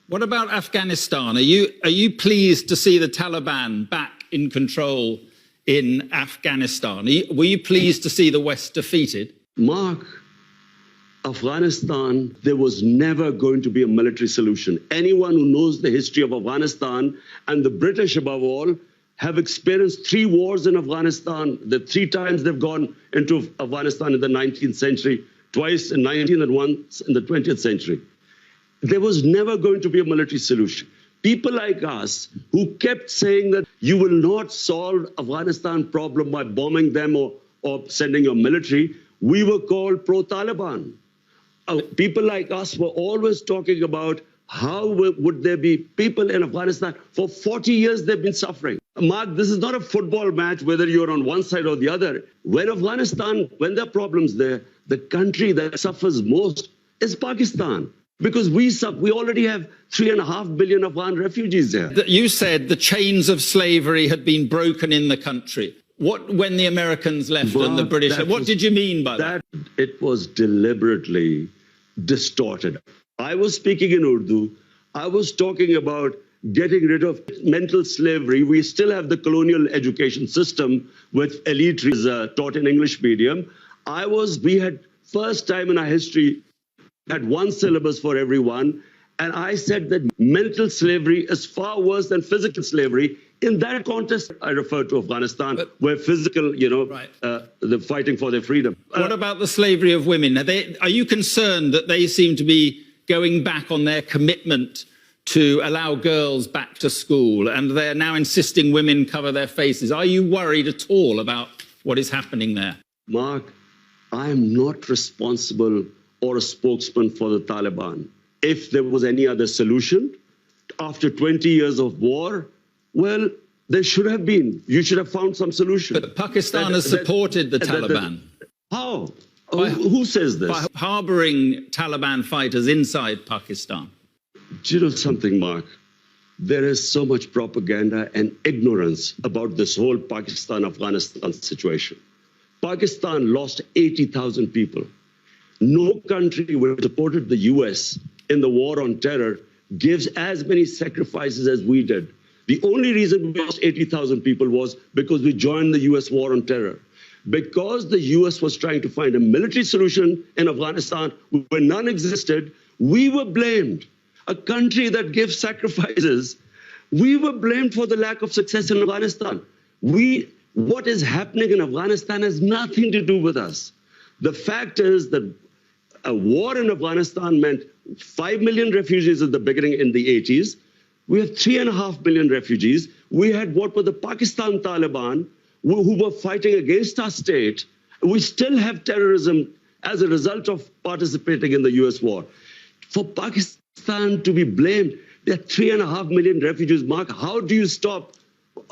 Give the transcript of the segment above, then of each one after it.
What about Afghanistan? Are you pleased to see the Taliban back in control in Afghanistan? Were you pleased to see the West defeated? Mark, Afghanistan, there was never going to be a military solution. Anyone who knows the history of Afghanistan, and the British above all, have experienced 3 wars in Afghanistan. The 3 times they've gone into Afghanistan in the 19th century, twice in 19th and once in the 20th century. There was never going to be a military solution. People like us who kept saying that you will not solve Afghanistan problem by bombing them or sending your military, we were called pro-Taliban. People like us were always talking about how would there be people in Afghanistan. For 40 years, they've been suffering. Mark, this is not a football match, whether you're on one side or the other. When there are problems there, the country that suffers most is Pakistan. Because we already have 3.5 billion Afghan refugees there. You said the chains of slavery had been broken in the country. When the Americans left and the British, what did you mean by that? It was deliberately distorted. I was speaking in Urdu. I was talking about getting rid of mental slavery. We still have the colonial education system with elite is taught in English medium. We had first time in our history had one syllabus for everyone. And I said that mental slavery is far worse than physical slavery. In that context, I refer to Afghanistan, where physical, they're fighting for their freedom. What about the slavery of women? Are you concerned that they seem to be going back on their commitment to allow girls back to school, and they're now insisting women cover their faces? Are you worried at all about what is happening there? Mark, I am not responsible or a spokesman for the Taliban. If there was any other solution, after 20 years of war, well, there should have been. You should have found some solution. But Pakistan has supported the Taliban. How? Who says this? By harbouring Taliban fighters inside Pakistan. Do you know something, Mark? There is so much propaganda and ignorance about this whole Pakistan-Afghanistan situation. Pakistan lost 80,000 people. No country which supported the US in the war on terror gives as many sacrifices as we did. The only reason we lost 80,000 people was because we joined the US war on terror. Because the US was trying to find a military solution in Afghanistan where none existed, we were blamed. A country that gives sacrifices, we were blamed for the lack of success in Afghanistan. What is happening in Afghanistan has nothing to do with us. The fact is that a war in Afghanistan meant 5 million refugees at the beginning in the 80s. We have 3.5 million refugees. We had what were the Pakistan Taliban who were fighting against our state. We still have terrorism as a result of participating in the US war. For Pakistan to be blamed, there are 3.5 million refugees. Mark, how do you stop?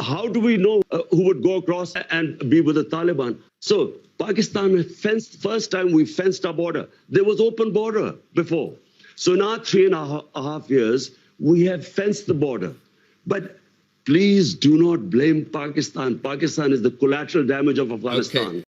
How do we know who would go across and be with the Taliban? So Pakistan fenced, first time we fenced our border. There was open border before. So now 3.5 years, we have fenced the border. But please do not blame Pakistan. Pakistan is the collateral damage of Afghanistan. Okay.